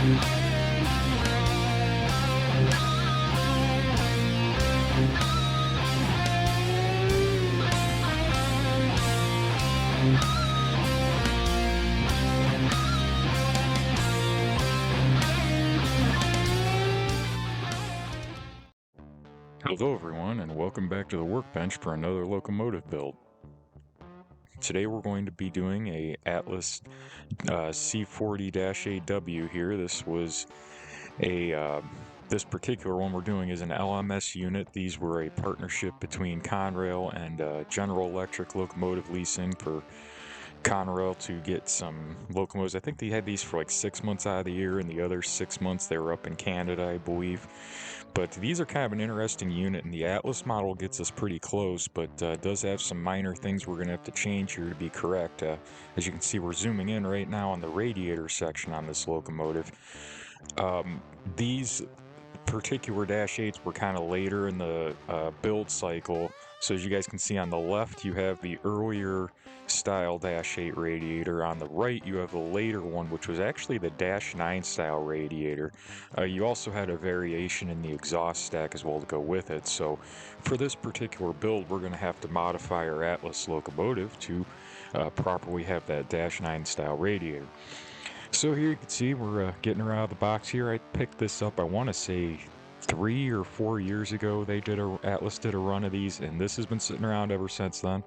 Hello everyone, and welcome back to the workbench for another locomotive build. Today we're going to be doing a Atlas C40-8W here. This was this particular one we're doing is an LMS unit. These were a partnership between Conrail and General Electric Locomotive Leasing for Conrail to get some locomotives. I think they had these for like 6 months out of the year, and the other 6 months they were up in Canada, I believe. But these are kind of an interesting unit, and the Atlas model gets us pretty close, but does have some minor things we're going to have to change here to be correct. As you can see, we're zooming in right now on the radiator section on this locomotive. These particular Dash 8s were kind of later in the build cycle. So as you guys can see on the left, you have the earlier style Dash 8 radiator. On the right, you have the later one, which was actually the Dash 9 style radiator. You also had a variation in the exhaust stack as well to go with it. So for this particular build, we're going to have to modify our Atlas locomotive to properly have that Dash 9 style radiator. So here you can see we're getting her out of the box here. I picked this up, I want to say 3 or 4 years ago. Atlas did a run of these, and this has been sitting around ever since then,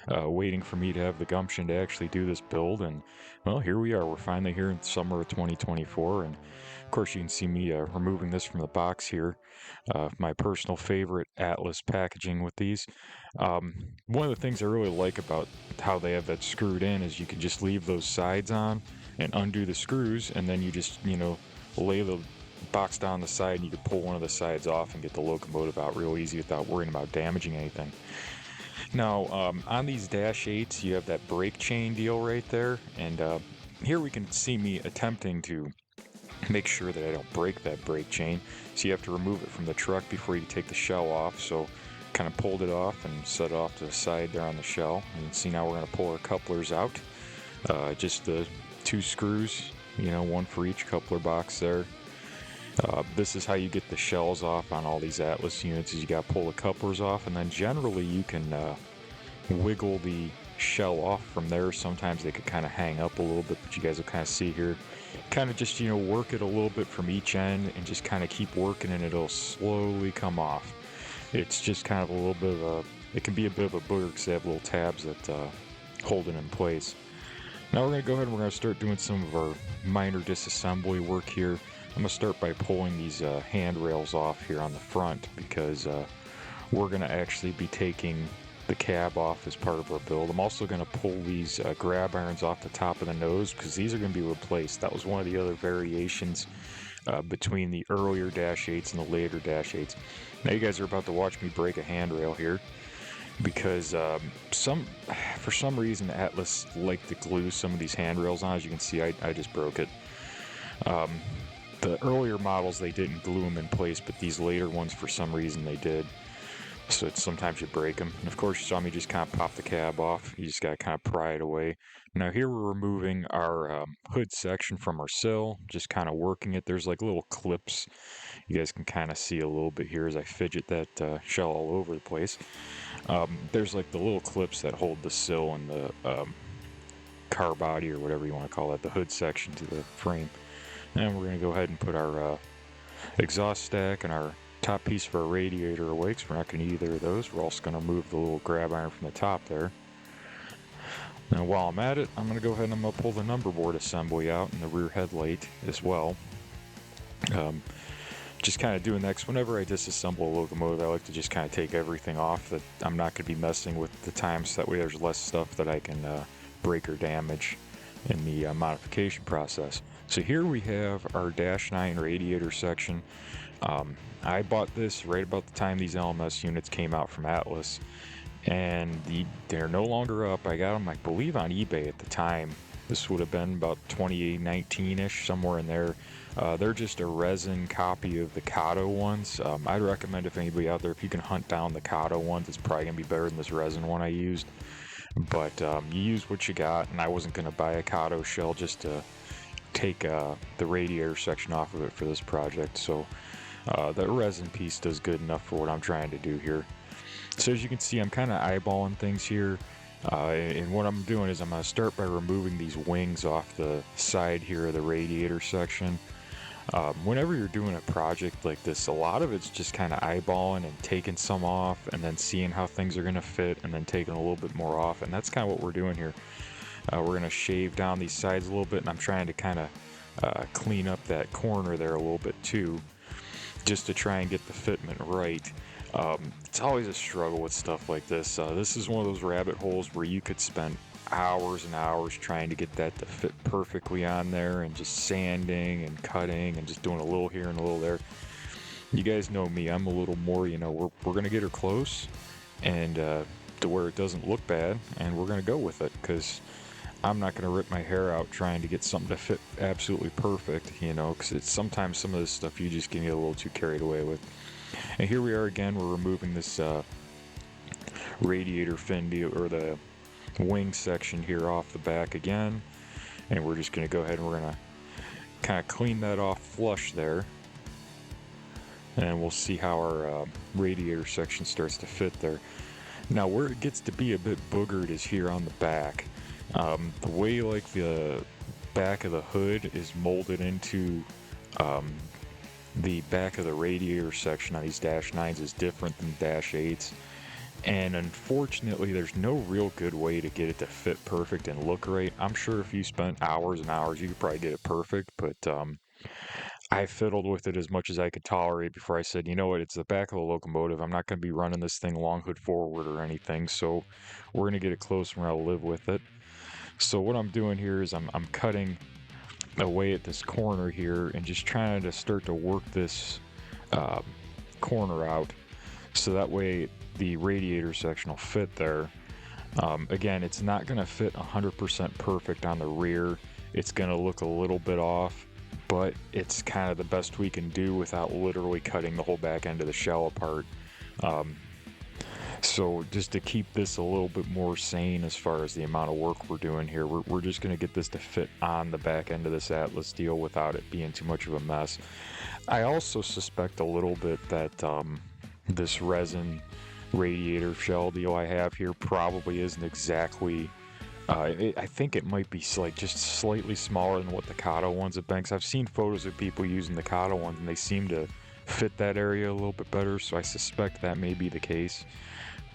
waiting for me to have the gumption to actually do this build. And well, here we are. We're finally here in summer of 2024, and of course you can see me removing this from the box here. My personal favorite Atlas packaging with these. One of the things I really like about how they have that screwed in is you can just leave those sides on and undo the screws, and then you just, lay the box down the side, and you can pull one of the sides off and get the locomotive out real easy without worrying about damaging anything. Now, on these Dash 8s, you have that brake chain deal right there, and here we can see me attempting to make sure that I don't break that brake chain. So you have to remove it from the truck before you take the shell off. So kind of pulled it off and set it off to the side there on the shell. And you can see now we're going to pull our couplers out. Just the 2 screws, one for each coupler box there. This is how you get the shells off on all these Atlas units, is you got to pull the couplers off, and then generally you can wiggle the shell off from there. Sometimes they could kind of hang up a little bit, but you guys will kind of see here, kind of just work it a little bit from each end and just kind of keep working, and it'll slowly come off. It's just kind of a little bit of it can be a bit of a booger because they have little tabs that hold it in place. Now we're going to go ahead and we're going to start doing some of our minor disassembly work here. I'm going to start by pulling these handrails off here on the front, because we're going to actually be taking the cab off as part of our build. I'm also going to pull these grab irons off the top of the nose, because these are going to be replaced. That was one of the other variations between the earlier Dash 8s and the later Dash 8s. Now you guys are about to watch me break a handrail here, because for some reason Atlas liked to glue some of these handrails on. As you can see, I just broke it. The earlier models, they didn't glue them in place, but these later ones, for some reason, they did. So sometimes you break them. And of course, you saw me just kind of pop the cab off. You just got to kind of pry it away. Now here we're removing our hood section from our sill, just kind of working it. There's like little clips. You guys can kind of see a little bit here as I fidget that shell all over the place. There's like the little clips that hold the sill and the car body, or whatever you want to call it, the hood section to the frame. And we're going to go ahead and put our exhaust stack and our top piece of our radiator away, because we're not going to need either of those. We're also going to remove the little grab iron from the top there. Now while I'm at it, I'm going to go ahead and I'm going to pull the number board assembly out and the rear headlight as well. Just kind of doing that, because whenever I disassemble a locomotive, I like to just kind of take everything off that I'm not going to be messing with the time, so that way there's less stuff that I can break or damage in the modification process. So here we have our Dash 9 radiator section. I bought this right about the time these LMS units came out from Atlas, and they're no longer up. I got them, I believe, on eBay at the time. This would have been about 2019-ish, somewhere in there. They're just a resin copy of the Kato ones. I'd recommend, if anybody out there, if you can hunt down the Kato ones, it's probably going to be better than this resin one I used. But you use what you got, and I wasn't going to buy a Kato shell just to take the radiator section off of it for this project. So the resin piece does good enough for what I'm trying to do here. So as you can see, I'm kind of eyeballing things here. And what I'm doing is I'm going to start by removing these wings off the side here of the radiator section. Whenever you're doing a project like this, a lot of it's just kind of eyeballing and taking some off and then seeing how things are going to fit and then taking a little bit more off. And that's kind of what we're doing here. We're going to shave down these sides a little bit, and I'm trying to kind of clean up that corner there a little bit too, just to try and get the fitment right. It's always a struggle with stuff like this. This is one of those rabbit holes where you could spend hours and hours trying to get that to fit perfectly on there, and just sanding and cutting and just doing a little here and a little there. You guys know me, I'm a little more, we're gonna get her close and to where it doesn't look bad, and we're gonna go with it, because I'm not gonna rip my hair out trying to get something to fit absolutely perfect, because it's sometimes some of this stuff you just can get a little too carried away with. And here we are again, we're removing this radiator fin deal, or the wing section here off the back again, and we're just going to go ahead and we're going to kind of clean that off flush there, and we'll see how our radiator section starts to fit there. Now where it gets to be a bit boogered is here on the back. The way like the back of the hood is molded into the back of the radiator section on these Dash 9s is different than Dash 8s. And unfortunately, there's no real good way to get it to fit perfect and look right. I'm sure if you spent hours and hours, you could probably get it perfect, but I fiddled with it as much as I could tolerate before I said, you know what, it's the back of the locomotive. I'm not going to be running this thing long hood forward or anything, so we're going to get it close and we're going to live with it. So what I'm doing here is I'm cutting away at this corner here and just trying to start to work this corner out, so that way the radiator section will fit there. Again, it's not going to fit 100% perfect on the rear. It's going to look a little bit off, but it's kind of the best we can do without literally cutting the whole back end of the shell apart. So just to keep this a little bit more sane as far as the amount of work we're doing here, we're just going to get this to fit on the back end of this Atlas deal without it being too much of a mess. I also suspect a little bit that this resin radiator shell deal I have here probably isn't exactly I think it might be like just slightly smaller than what the Kato ones have been, 'cause I've seen photos of people using the Kato ones and they seem to fit that area a little bit better, so I suspect that may be the case,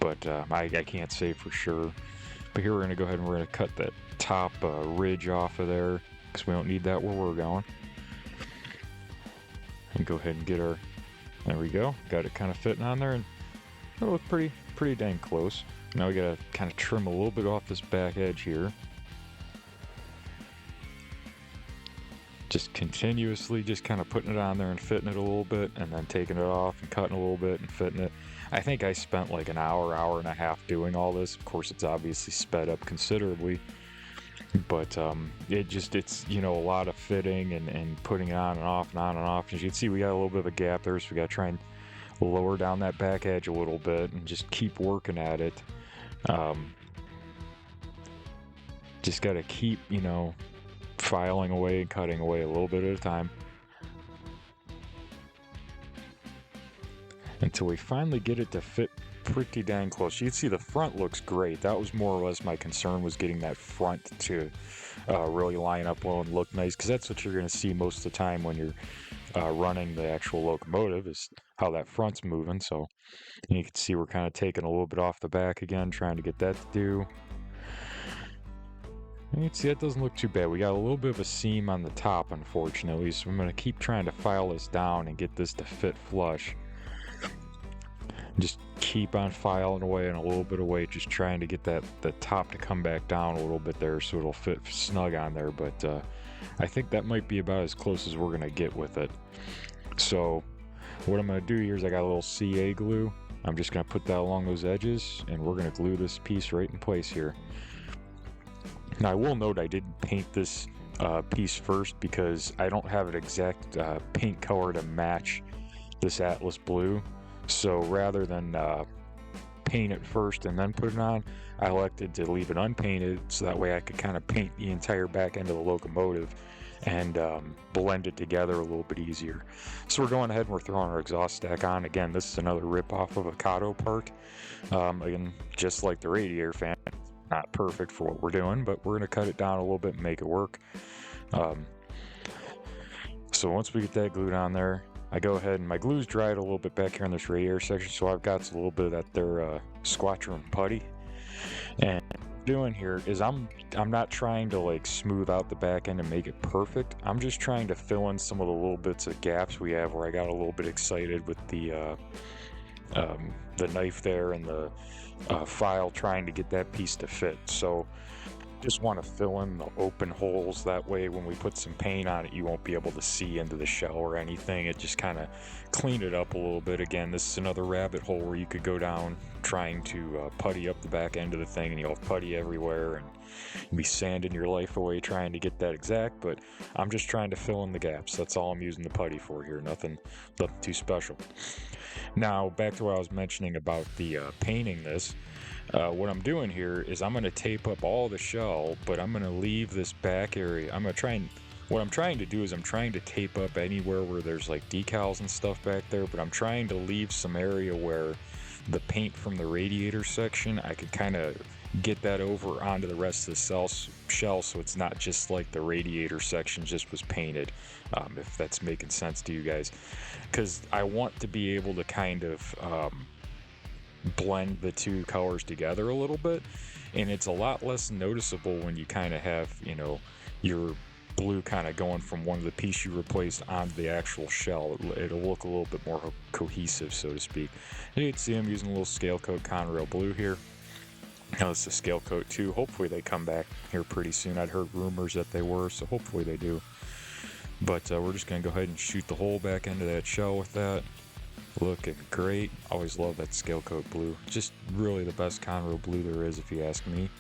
but I can't say for sure. But here we're going to go ahead and we're going to cut that top ridge off of there, because we don't need that where we're going, and go ahead and get our, there we go, got it kind of fitting on there, and it'll look pretty dang close. Now we gotta kind of trim a little bit off this back edge here. Just continuously just kind of putting it on there and fitting it a little bit, and then taking it off and cutting a little bit and fitting it. I think I spent like an hour and a half doing all this. Of course, it's obviously sped up considerably, but it's a lot of fitting and putting it on and off and on and off. As you can see, we got a little bit of a gap there, so we gotta try and lower down that back edge a little bit and just keep working at it. Just got to keep, filing away and cutting away a little bit at a time until we finally get it to fit pretty dang close. You can see the front looks great. That was more or less my concern, was getting that front to really line up well and look nice, because that's what you're going to see most of the time when you're running the actual locomotive, is how that front's moving. So you can see we're kind of taking a little bit off the back again, trying to get that to do. And you can see that doesn't look too bad. We got a little bit of a seam on the top, unfortunately, so I'm going to keep trying to file this down and get this to fit flush. Just keep on filing away and a little bit away, just trying to get the top to come back down a little bit there so it'll fit snug on there. But I think that might be about as close as we're going to get with it. So what I'm going to do here is I got a little CA glue. I'm just going to put that along those edges, and we're going to glue this piece right in place here. Now I will note I didn't paint this piece first, because I don't have an exact paint color to match this Atlas blue. So rather than paint it first and then put it on. I elected to leave it unpainted so that way I could kind of paint the entire back end of the locomotive and blend it together a little bit easier. So we're going ahead and we're throwing our exhaust stack on. Again, this is another rip-off of a Kato part. Again, just like the radiator fan, not perfect for what we're doing, but we're going to cut it down a little bit and make it work. So once we get that glued on there, I go ahead and my glue's dried a little bit back here in this radiator section, so I've got a little bit of that there Squatchroom putty. And what I'm doing here is I'm not trying to like smooth out the back end and make it perfect. I'm just trying to fill in some of the little bits of gaps we have where I got a little bit excited with the knife there and the file, trying to get that piece to fit. So just want to fill in the open holes, that way when we put some paint on it you won't be able to see into the shell or anything. It just kind of clean it up a little bit. Again, this is another rabbit hole where you could go down trying to putty up the back end of the thing, and you'll have putty everywhere and you'll be sanding your life away trying to get that exact, but I'm just trying to fill in the gaps. That's all I'm using the putty for here. Nothing too special. Now back to what I was mentioning about the painting this. What I'm doing here is I'm going to tape up all the shell, but I'm going to leave this back area. What I'm trying to do is I'm trying to tape up anywhere where there's like decals and stuff back there, but I'm trying to leave some area where the paint from the radiator section, I could kind of get that over onto the rest of the shell, so it's not just like the radiator section just was painted, if that's making sense to you guys. Because I want to be able to kind of blend the two colors together a little bit, and it's a lot less noticeable when you kind of have, you know, your blue kind of going from one of the pieces you replaced onto the actual shell. It'll look a little bit more cohesive, so to speak. And you can see I'm using a little scale coat Conrail blue here. Now this is scale coat 2. Hopefully they come back here pretty soon. I'd heard rumors that they were, so hopefully they do. But we're just going to go ahead and shoot the hole back into that shell with that. Looking great. Always love that scale coat blue. Just really the best Conrail blue there is, if you ask me.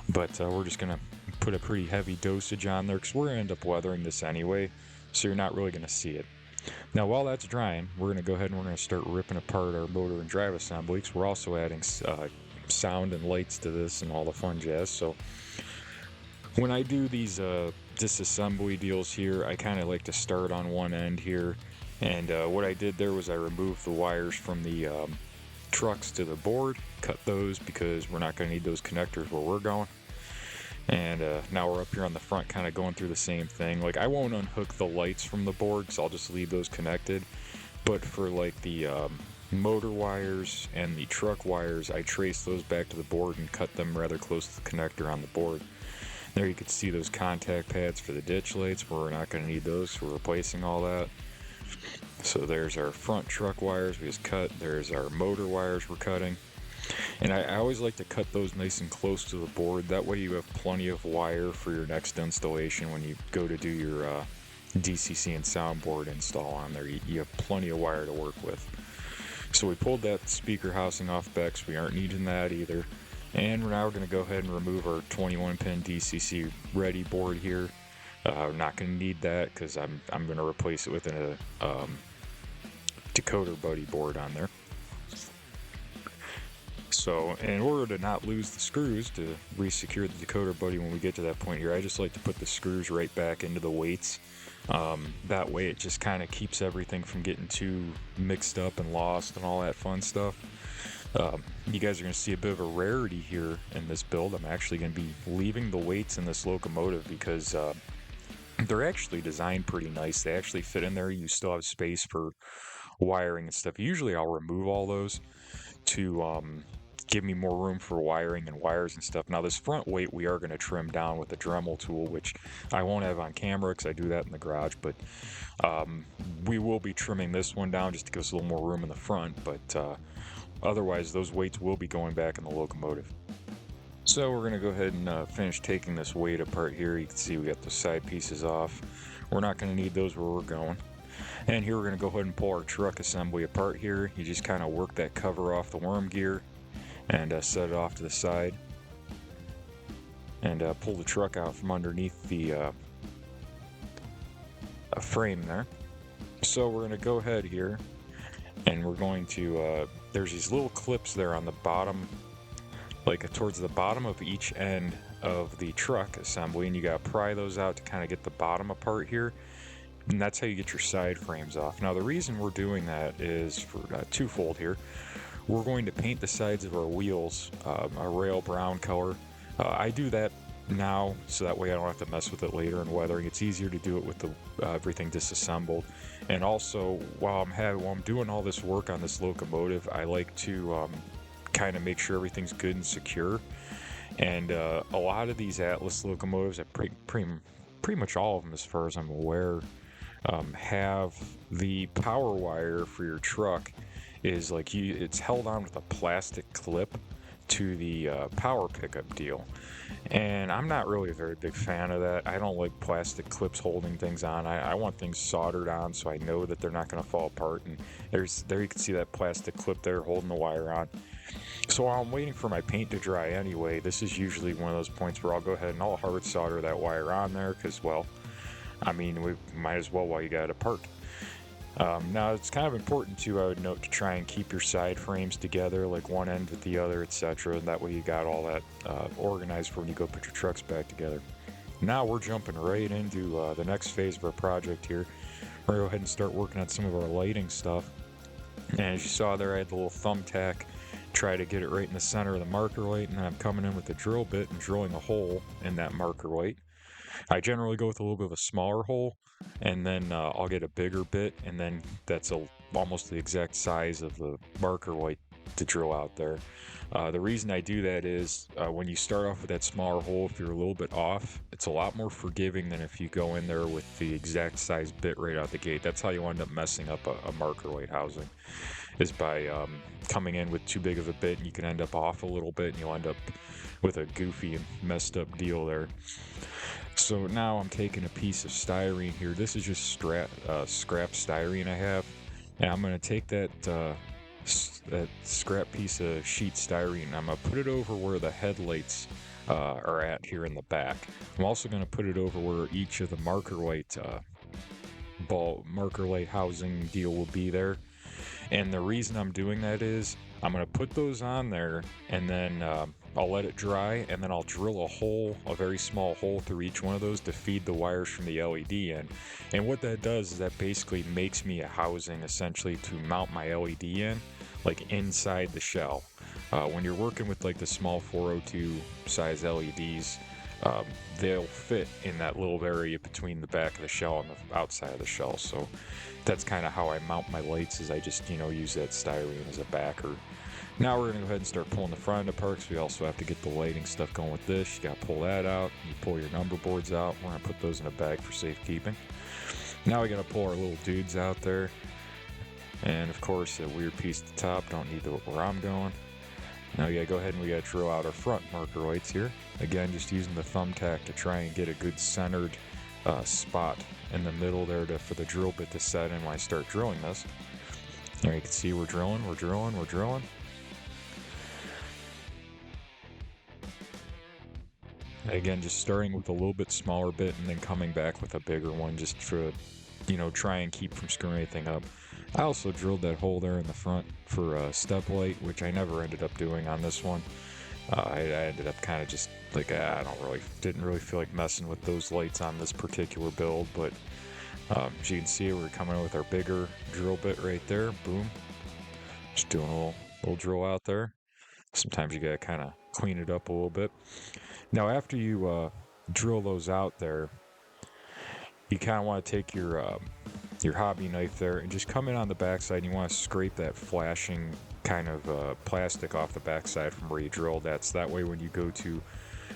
But we're just going to put a pretty heavy dosage on there because we're going to end up weathering this anyway, so you're not really going to see it. Now while that's drying, we're going to go ahead and we're going to start ripping apart our motor and drive assembly, because we're also adding sound and lights to this and all the fun jazz. So when I do these disassembly deals here, I kind of like to start on one end here. And what I did there was I removed the wires from the trucks to the board, cut those because we're not going to need those connectors where we're going. And now we're up here on the front kind of going through the same thing. Like I won't unhook the lights from the board because I'll just leave those connected. But for like the motor wires and the truck wires, I trace those back to the board and cut them rather close to the connector on the board. There you can see those contact pads for the ditch lights where we're not going to need those, so we're replacing all that. So there's our front truck wires we just cut. There's our motor wires we're cutting. And I always like to cut those nice and close to the board. That way you have plenty of wire for your next installation when you go to do your DCC and soundboard install on there. You have plenty of wire to work with. So we pulled that speaker housing off back, so we aren't needing that either. And now we're going to go ahead and remove our 21-pin DCC ready board here. We're not going to need that because I'm going to replace it with a decoder buddy board on there. So in order to not lose the screws to re-secure the decoder buddy when we get to that point here, I just like to put the screws right back into the weights. That way it just kind of keeps everything from getting too mixed up and lost and all that fun stuff. You guys are going to see a bit of a rarity here in this build. I'm actually going to be leaving the weights in this locomotive because they're actually designed pretty nice. They actually fit in there. You still have space for wiring and stuff. Usually I'll remove all those to give me more room for wiring and wires and stuff. Now this front weight we are going to trim down with a Dremel tool, which I won't have on camera because I do that in the garage, but we will be trimming this one down just to give us a little more room in the front. But otherwise those weights will be going back in the locomotive. So we're going to go ahead and finish taking this weight apart here. You can see we got the side pieces off. We're not going to need those where we're going. And here we're going to go ahead and pull our truck assembly apart here. You just kind of work that cover off the worm gear and set it off to the side. And pull the truck out from underneath the frame there. So we're going to go ahead here and we're going to there's these little clips there on the bottom, like towards the bottom of each end of the truck assembly, and you gotta pry those out to kind of get the bottom apart here, and that's how you get your side frames off. Now the reason we're doing that is for twofold here. We're going to paint the sides of our wheels a rail brown color. I do that now so that way I don't have to mess with it later in weathering. It's easier to do it with the everything disassembled. And also while I'm doing all this work on this locomotive, I like to kind of make sure everything's good and secure. And a lot of these Atlas locomotives, pretty much all of them as far as I'm aware, have the power wire for your truck is like it's held on with a plastic clip to the power pickup deal. And I'm not really a very big fan of that. I don't like plastic clips holding things on. I want things soldered on so I know that they're not going to fall apart. And there you can see that plastic clip there holding the wire on. So while I'm waiting for my paint to dry anyway, this is usually one of those points where I'll go ahead and I'll hard solder that wire on there because, well, I mean, we might as well while you got it apart. Now it's kind of important too, I would note, to try and keep your side frames together, like one end with the other, etc. And that way you got all that organized for when you go put your trucks back together. Now we're jumping right into the next phase of our project here. We're gonna go ahead and start working on some of our lighting stuff. And as you saw there, I had the little thumbtack, try to get it right in the center of the marker light, and then I'm coming in with the drill bit and drilling a hole in that marker light. I generally go with a little bit of a smaller hole, and then I'll get a bigger bit, and then that's almost the exact size of the marker light to drill out there. The reason I do that is when you start off with that smaller hole, if you're a little bit off, it's a lot more forgiving than if you go in there with the exact size bit right out the gate. That's how you end up messing up a marker light housing, is by coming in with too big of a bit, and you can end up off a little bit, and you'll end up with a goofy and messed up deal there. So now I'm taking a piece of styrene here. This is just scrap styrene I have, and I'm going to take that scrap piece of sheet styrene and I'm going to put it over where the headlights are at here in the back. I'm also going to put it over where each of the marker light housing deal will be there. And the reason I'm doing that is I'm going to put those on there, and then I'll let it dry, and then I'll drill a very small hole through each one of those to feed the wires from the LED in. And what that does is that basically makes me a housing essentially to mount my LED in, like inside the shell. When you're working with like the small 402 size LEDs, they'll fit in that little area between the back of the shell and the outside of the shell. So that's kind of how I mount my lights, is I just, use that styrene as a backer. Now we're going to go ahead and start pulling the front end apart, because we also have to get the lighting stuff going with this. You got to pull that out. You pull your number boards out. We're going to put those in a bag for safekeeping. Now we got to pull our little dudes out there. And of course, a weird piece at the top. Don't need where I'm going. Now we got to go ahead and we got to drill out our front marker lights here. Again, just using the thumbtack to try and get a good centered spot in the middle there for the drill bit to set in when I start drilling this. There you can see we're drilling. Again, just starting with a little bit smaller bit and then coming back with a bigger one, just to, try and keep from screwing anything up. I also drilled that hole there in the front for a step light, which I never ended up doing on this one. I ended up kind of just like, didn't really feel like messing with those lights on this particular build, but as you can see, we're coming in with our bigger drill bit right there. Boom. Just doing a little drill out there. Sometimes you gotta kind of clean it up a little bit. Now, after you drill those out there, you kind of want to take your hobby knife there and just come in on the backside, and you want to scrape that flashing kind of plastic off the backside from where you drilled that. So that way when you go to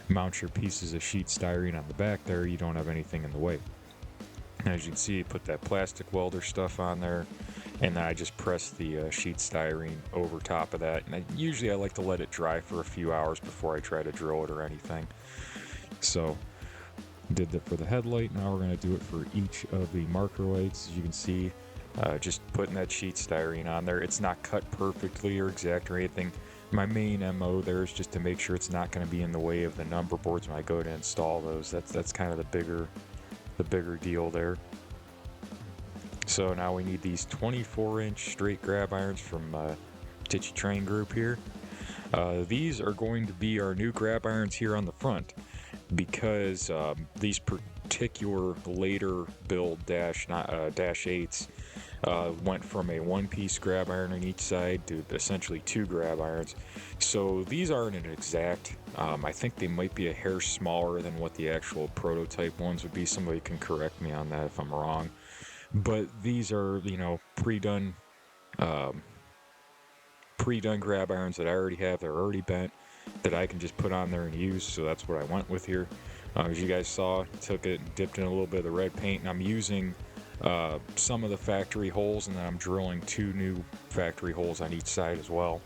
mount your pieces of sheet styrene on the back there, you don't have anything in the way. And as you can see, you put that plastic welder stuff on there, and then I just press the sheet styrene over top of that. And usually I like to let it dry for a few hours before I try to drill it or anything. So did that for the headlight. Now we're going to do it for each of the marker lights. As you can see, just putting that sheet styrene on there. It's not cut perfectly or exact or anything. My main MO there is just to make sure it's not going to be in the way of the number boards when I go to install those. That's kind of the bigger deal there. So now we need these 24-inch straight grab irons from Titchy Train Group here. These are going to be our new grab irons here on the front, because these particular later build dash 8s went from a one-piece grab iron on each side to essentially 2 grab irons. So these aren't an exact. I think they might be a hair smaller than what the actual prototype ones would be. Somebody can correct me on that if I'm wrong. But these are, pre-done grab irons that I already have. They're already bent, that I can just put on there and use. So that's what I went with here. As you guys saw, took it, dipped in a little bit of the red paint, and I'm using some of the factory holes, and then I'm drilling 2 new factory holes on each side as well.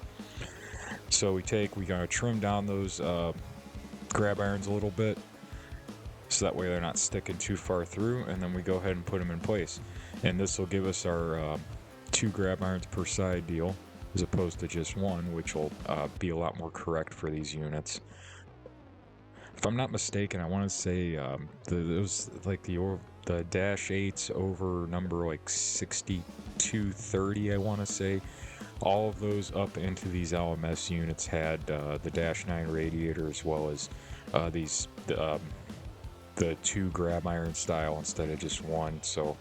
So we're going to trim down those grab irons a little bit, so that way they're not sticking too far through, and then we go ahead and put them in place. And this will give us our 2 grab irons per side deal, as opposed to just 1, which will be a lot more correct for these units. If I'm not mistaken, I want to say it was like the Dash 8s over number like 6230, I want to say. All of those up into these LMS units had the Dash 9 radiator, as well as the 2 grab iron style instead of just 1. So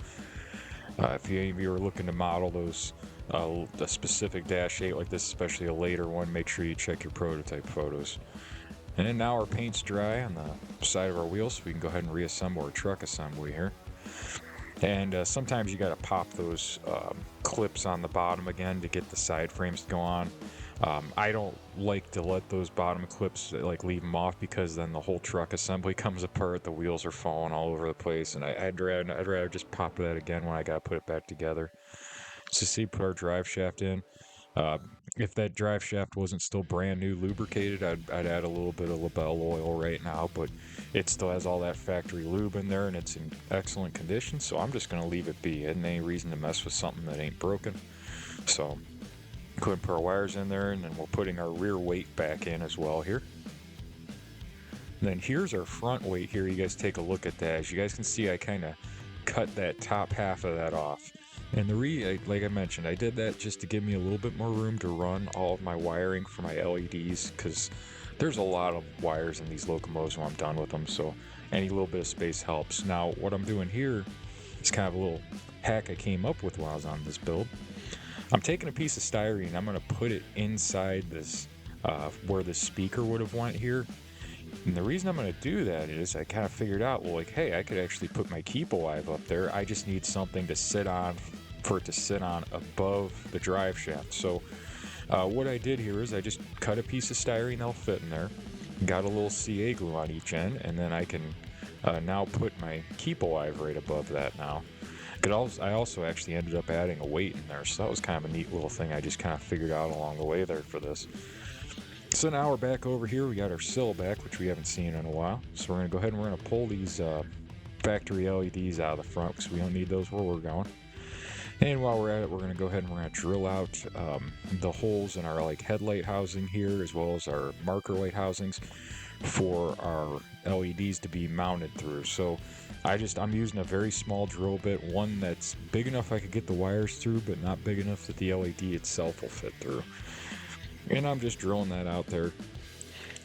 if any of you are looking to model those, a specific Dash 8 like this, especially a later one, make sure you check your prototype photos. And then now our paint's dry on the side of our wheels, so we can go ahead and reassemble our truck assembly here. And sometimes you got to pop those clips on the bottom again to get the side frames to go on. I don't like to let those bottom clips leave them off, because then the whole truck assembly comes apart. The wheels are falling all over the place, and I'd rather just pop that again when I got to put it back together. So see, put our drive shaft in. If that drive shaft wasn't still brand new lubricated, I'd add a little bit of Labelle oil right now, but it still has all that factory lube in there, and it's in excellent condition, so I'm just going to leave it be. Isn't any reason to mess with something that ain't broken. So go ahead and put our wires in there, and then we're putting our rear weight back in as well here. And then here's our front weight here. You guys take a look at that. As you guys can see, I kind of cut that top half of that off. And like I mentioned, I did that just to give me a little bit more room to run all of my wiring for my LEDs, because there's a lot of wires in these locomotives when I'm done with them, so any little bit of space helps. Now, what I'm doing here is kind of a little hack I came up with while I was on this build. I'm taking a piece of styrene, I'm going to put it inside this, where the speaker would have went here. And the reason I'm going to do that is I kind of figured out, hey, I could actually put my Keep Alive up there. I just need something to sit on, for it to sit on above the drive shaft. So what I did here is I just cut a piece of styrene that'll fit in there, got a little CA glue on each end, and then I can now put my Keep Alive right above that now. I also actually ended up adding a weight in there, so that was kind of a neat little thing I just kind of figured out along the way there for this. So now we're back over here. We got our sill back, which we haven't seen in a while. So we're going to go ahead and we're going to pull these factory LEDs out of the front, because we don't need those where we're going. And while we're at it, we're going to go ahead and we're going to drill out the holes in our headlight housing here, as well as our marker light housings, for our LEDs to be mounted through. So I'm using a very small drill bit, one that's big enough I could get the wires through, but not big enough that the LED itself will fit through. And I'm just drilling that out there,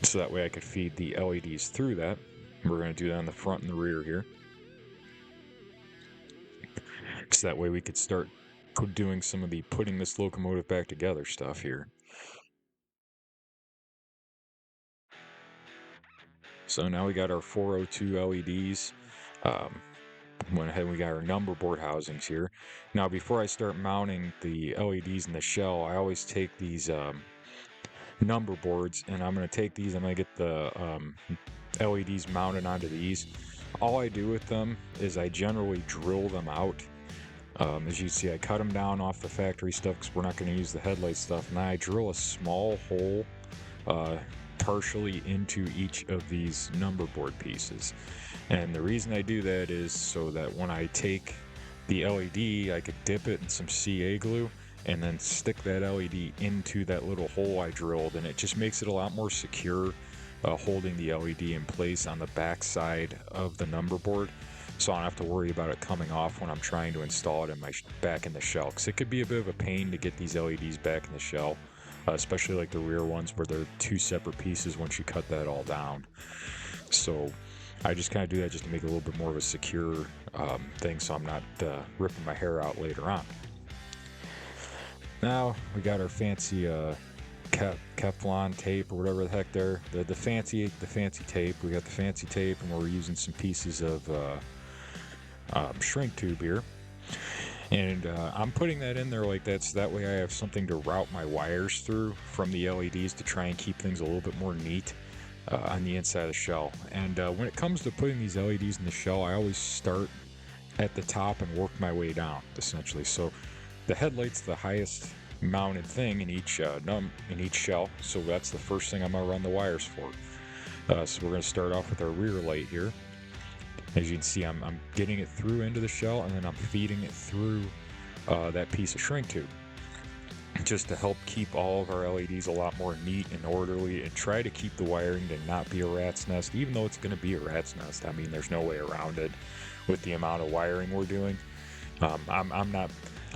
so that way I could feed the LEDs through that. We're going to do that on the front and the rear here. So that way we could start doing some of the putting this locomotive back together stuff here. So now we got our 402 LEDs. Went ahead and we got our number board housings here. Now, before I start mounting the LEDs in the shell, I always take these number boards, and I'm going to take these, I'm going to get the LEDs mounted onto these. All I do with them is I generally drill them out. As you see, I cut them down off the factory stuff, because we're not going to use the headlight stuff, and I drill a small hole partially into each of these number board pieces. And the reason I do that is so that when I take the LED, I could dip it in some CA glue and then stick that LED into that little hole I drilled, and it just makes it a lot more secure, holding the LED in place on the back side of the number board, so I don't have to worry about it coming off when I'm trying to install it back in the shell, because it could be a bit of a pain to get these LEDs back in the shell. especially like the rear ones where they're two separate pieces once you cut that all down. So I just kind of do that just to make it a little bit more of a secure thing, so I'm not ripping my hair out later on. Now we got our fancy Kevlar tape or whatever the heck they're the fancy tape. We got the fancy tape, and we're using some pieces of shrink tube here. And I'm putting that in there like that, so that way I have something to route my wires through from the LEDs to try and keep things a little bit more neat on the inside of the shell. And when it comes to putting these LEDs in the shell, I always start at the top and work my way down, essentially. So the headlight's the highest mounted thing in each shell, so that's the first thing I'm going to run the wires for. So we're going to start off with our rear light here. As you can see, I'm getting it through into the shell, and then I'm feeding it through that piece of shrink tube, just to help keep all of our LEDs a lot more neat and orderly, and try to keep the wiring to not be a rat's nest, even though it's going to be a rat's nest. I mean, there's no way around it with the amount of wiring we're doing.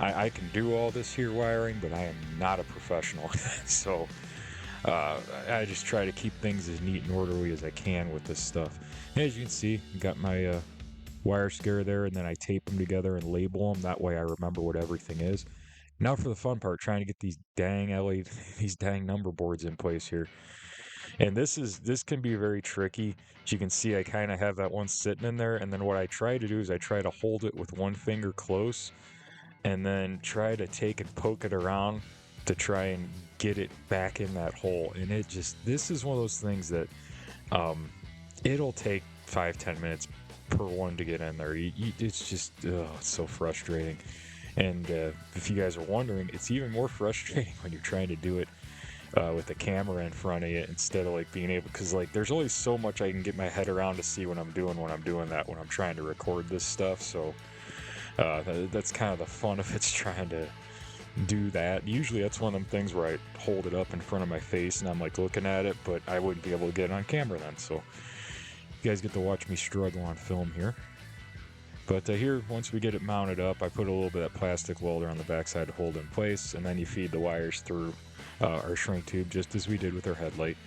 I can do all this here wiring, but I am not a professional. So I just try to keep things as neat and orderly as I can with this stuff. And as you can see, I got my wire scare there, and then I tape them together and label them. That way I remember what everything is. Now for the fun part, trying to get these dang these dang number boards in place here. And this can be very tricky. As you can see, I kind of have that one sitting in there, and then what I try to do is I try to hold it with one finger close, and then try to take and poke it around to try and get it back in that hole. And this is one of those things that it'll take 5-10 minutes per one to get in there. It's just it's so frustrating. And if you guys are wondering, it's even more frustrating when you're trying to do it with the camera in front of you, instead of like being able, because like there's only so much I can get my head around to see when I'm doing that when I'm trying to record this stuff. So that's kind of the fun of it's trying to do that. Usually that's one of them things where I hold it up in front of my face and I'm like looking at it, but I wouldn't be able to get it on camera then. So you guys get to watch me struggle on film here. But here, once we get it mounted up, I put a little bit of plastic welder on the backside to hold it in place, and then you feed the wires through our shrink tube, just as we did with our headlight.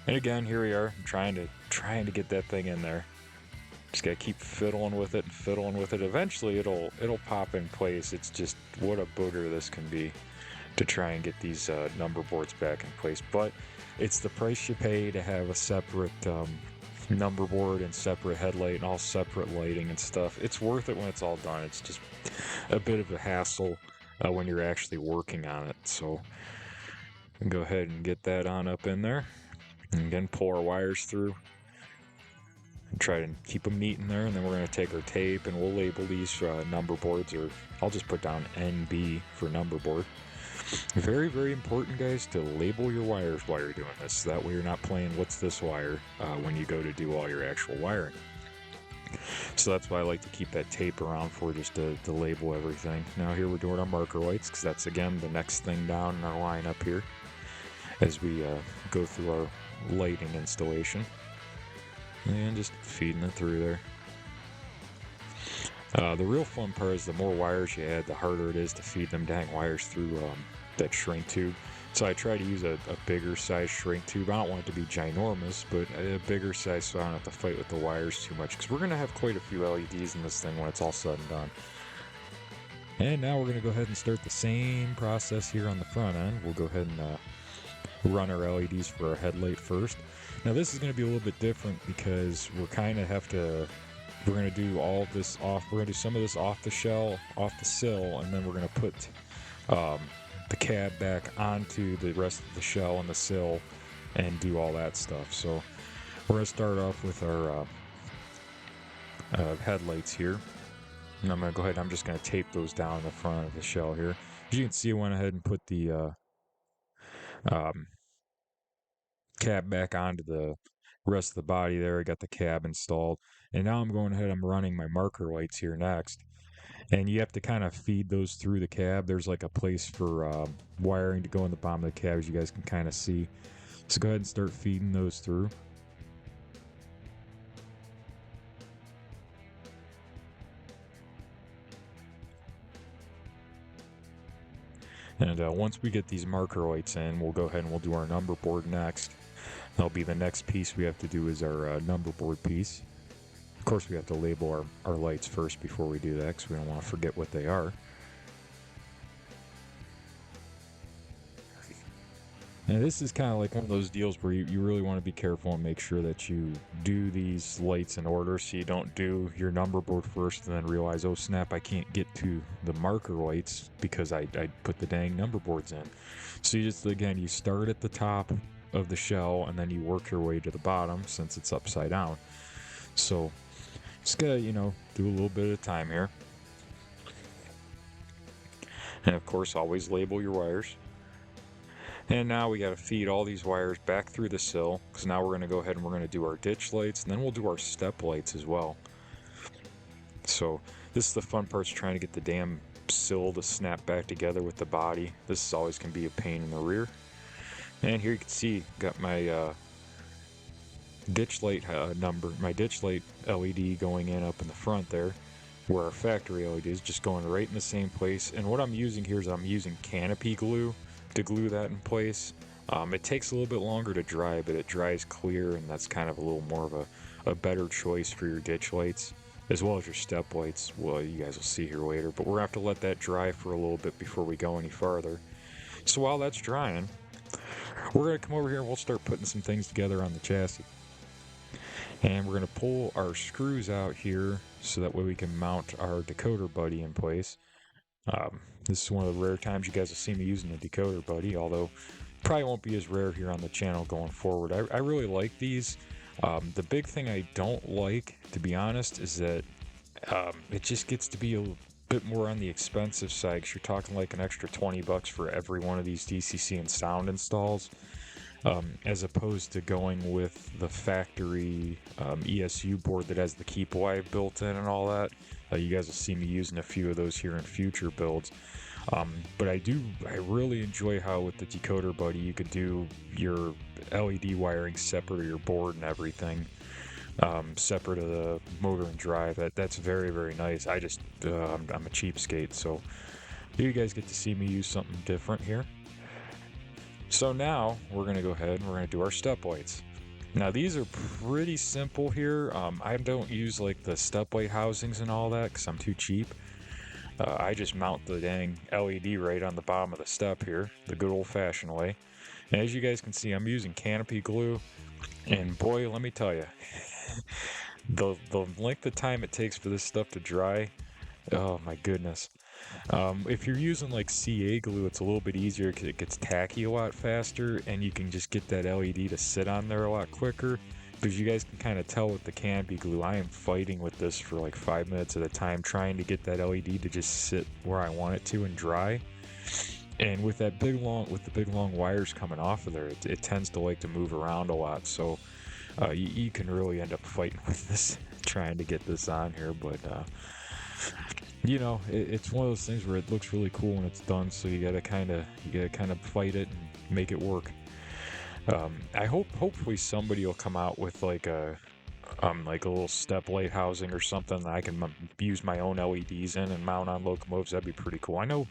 And again, here we are, trying to get that thing in there. Just gotta keep fiddling with it. Eventually, it'll pop in place. It's just what a booger this can be to try and get these number boards back in place. But it's the price you pay to have a separate number board and separate headlight and all separate lighting and stuff. It's worth it when it's all done. It's just a bit of a hassle when you're actually working on it. So go ahead and get that on up in there, and again pull our wires through and try to keep them neat in there. And then we're going to take our tape and we'll label these number boards, or I'll just put down NB for number board. Very, very important, guys, to label your wires while you're doing this. That way you're not playing what's this wire when you go to do all your actual wiring. So that's why I like to keep that tape around for, just to label everything. Now here we're doing our marker lights, because that's again the next thing down in our line up here as we go through our lighting installation. And just feeding it through there. The real fun part is the more wires you add, the harder it is to feed them dang wires through that shrink tube. So I try to use a bigger size shrink tube. I don't want it to be ginormous, but a bigger size so I don't have to fight with the wires too much, because we're going to have quite a few LEDs in this thing when it's all said and done. And now we're going to go ahead and start the same process here on the front end. We'll go ahead and run our LEDs for our headlight first. Now this is going to be a little bit different, because we're going to do all of this off. We're going to do some of this off the sill, and then we're going to put the cab back onto the rest of the shell and the sill and do all that stuff. So we're going to start off with our headlights here. And I'm going to go ahead, I'm just going to tape those down in the front of the shell here. As you can see, I went ahead and put the cab back onto the rest of the body there. I got the cab installed, and now I'm going ahead, I'm running my marker lights here next, and you have to kind of feed those through the cab. There's like a place for wiring to go in the bottom of the cab, as you guys can kind of see. So go ahead and start feeding those through. And once we get these marker lights in, we'll go ahead and we'll do our number board next. That'll be the next piece we have to do is our number board piece. Of course, we have to label our lights first before we do that because we don't want to forget what they are. And this is kind of like one of those deals where you really want to be careful and make sure that you do these lights in order so you don't do your number board first and then realize, oh snap, I can't get to the marker lights because I put the dang number boards in. So you just, again, you start at the top of the shell and then you work your way to the bottom since it's upside down. So just gotta, do a little bit at a time here. And of course, always label your wires. And now we got to feed all these wires back through the sill, because now we're going to go ahead and we're going to do our ditch lights, and then we'll do our step lights as well. So this is the fun part, is trying to get the damn sill to snap back together with the body. This is always going to be a pain in the rear. And here you can see, got my ditch light my ditch light LED going in up in the front there, where our factory LED is just going right in the same place. And what I'm using here is I'm using canopy glue to glue that in place. It takes a little bit longer to dry, but it dries clear, and that's kind of a little more of a better choice for your ditch lights, as well as your step lights. Well, you guys will see here later, but we're gonna have to let that dry for a little bit before we go any farther. So while that's drying, we're gonna come over here and we'll start putting some things together on the chassis. And we're gonna pull our screws out here so that way we can mount our decoder buddy in place. This is one of the rare times you guys will see me using a decoder buddy, although probably won't be as rare here on the channel going forward. I really like these. The big thing I don't like, to be honest, is that it just gets to be a bit more on the expensive side, because you're talking like an extra $20 for every one of these DCC and sound installs, as opposed to going with the factory ESU board that has the keep live built in and all that. You guys will see me using a few of those here in future builds. But I really enjoy how with the decoder buddy you could do your LED wiring separate of your board and everything, separate of the motor and drive. That's very, very nice. I'm a cheapskate, so you guys get to see me use something different here. So now we're going to go ahead and we're going to do our step lights. Now these are pretty simple here. I don't use like the step light housings and all that because I'm too cheap. I just mount the dang LED right on the bottom of the step here, the good old-fashioned way. And as you guys can see, I'm using canopy glue, and boy, let me tell you, the length of time it takes for this stuff to dry, oh my goodness. If you're using like CA glue, it's a little bit easier because it gets tacky a lot faster, and you can just get that LED to sit on there a lot quicker. Because you guys can kind of tell with the canopy glue, I am fighting with this for like 5 minutes at a time, trying to get that LED to just sit where I want it to and dry. And with the big long wires coming off of there, it tends to like to move around a lot. So you can really end up fighting with this, trying to get this on here. But it's one of those things where it looks really cool when it's done. So you gotta kind of fight it and make it work. I hopefully somebody will come out with like a little step light housing or something that I can use my own LEDs in and mount on locomotives. That'd be pretty cool. I know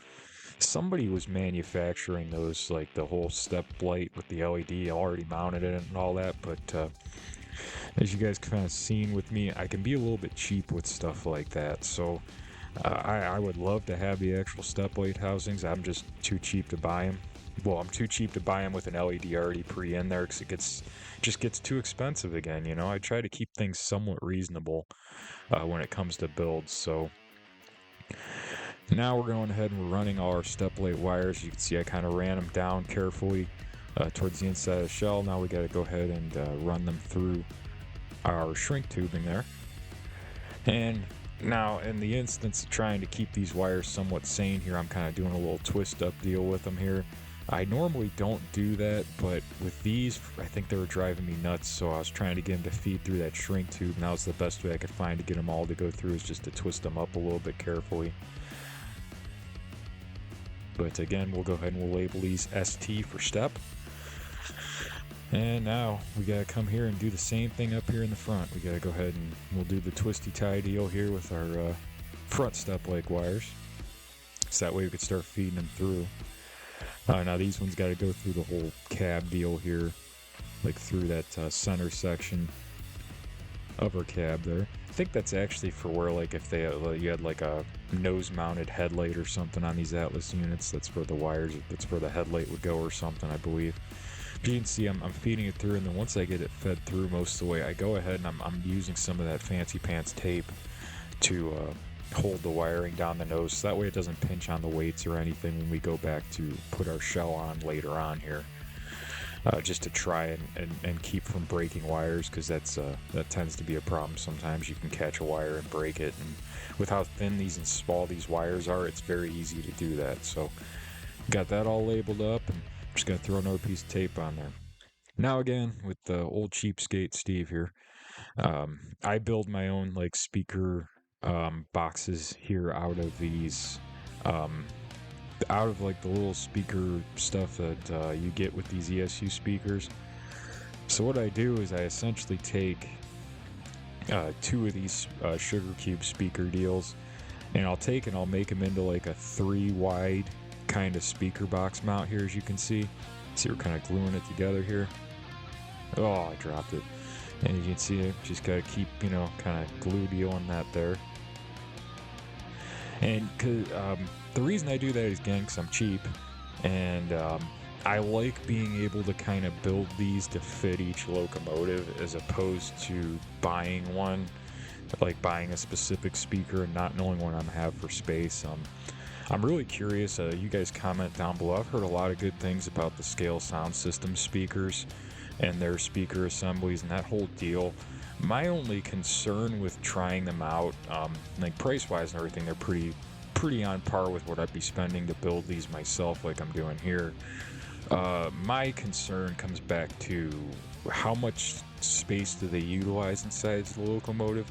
somebody was manufacturing those, like the whole step light with the LED already mounted in it and all that, but as you guys kind of seen with me, I can be a little bit cheap with stuff like that. So I would love to have the actual step light housings. I'm just too cheap to buy them. Well, I'm too cheap to buy them with an LED already in there because it just gets too expensive again. I try to keep things somewhat reasonable when it comes to builds. So now we're going ahead and we're running all our step light wires. You can see I kind of ran them down carefully towards the inside of the shell. Now we got to go ahead and run them through our shrink tubing there. And now in the instance of trying to keep these wires somewhat sane here, I'm kind of doing a little twist up deal with them here. I normally don't do that, but with these, I think they were driving me nuts, so I was trying to get them to feed through that shrink tube. Now it's the best way I could find to get them all to go through is just to twist them up a little bit carefully. But again, we'll go ahead and we'll label these ST for step. And now we gotta come here and do the same thing up here in the front. We gotta go ahead and we'll do the twisty tie deal here with our front step light wires. So that way we could start feeding them through. Now these ones got to go through the whole cab deal here, like through that center section of our cab there. I think that's actually for where, like, if they you had like a nose-mounted headlight or something on these Atlas units, that's where the wires, that's where the headlight would go or something, I believe. But you can see I'm feeding it through, and then once I get it fed through most of the way, I go ahead and I'm using some of that fancy pants tape to hold the wiring down the nose, so that way it doesn't pinch on the weights or anything when we go back to put our shell on later on here. Just to try and keep from breaking wires, because that tends to be a problem sometimes. You can catch a wire and break it, and with how thin these and small these wires are, it's very easy to do that. So got that all labeled up, and just got to throw another piece of tape on there. Now again, with the old cheapskate Steve here, I build my own like speaker boxes here out of these out of like the little speaker stuff that you get with these ESU speakers. So what I do is I essentially take 2 of these sugar cube speaker deals, and I'll make them into like a 3 wide kind of speaker box mount here, as you can see. See, we're kind of gluing it together here. Oh, I dropped it. And you can see it just got to keep, kind of glue deal on that there. And the reason I do that is, again, because I'm cheap, and I like being able to kind of build these to fit each locomotive, as opposed to buying one, like buying a specific speaker and not knowing what I'm have for space. I'm really curious. You guys comment down below. I've heard a lot of good things about the Scale Sound System speakers and their speaker assemblies and that whole deal. My only concern with trying them out, like price-wise and everything, they're pretty on par with what I'd be spending to build these myself, like I'm doing here. My concern comes back to how much space do they utilize inside the locomotive,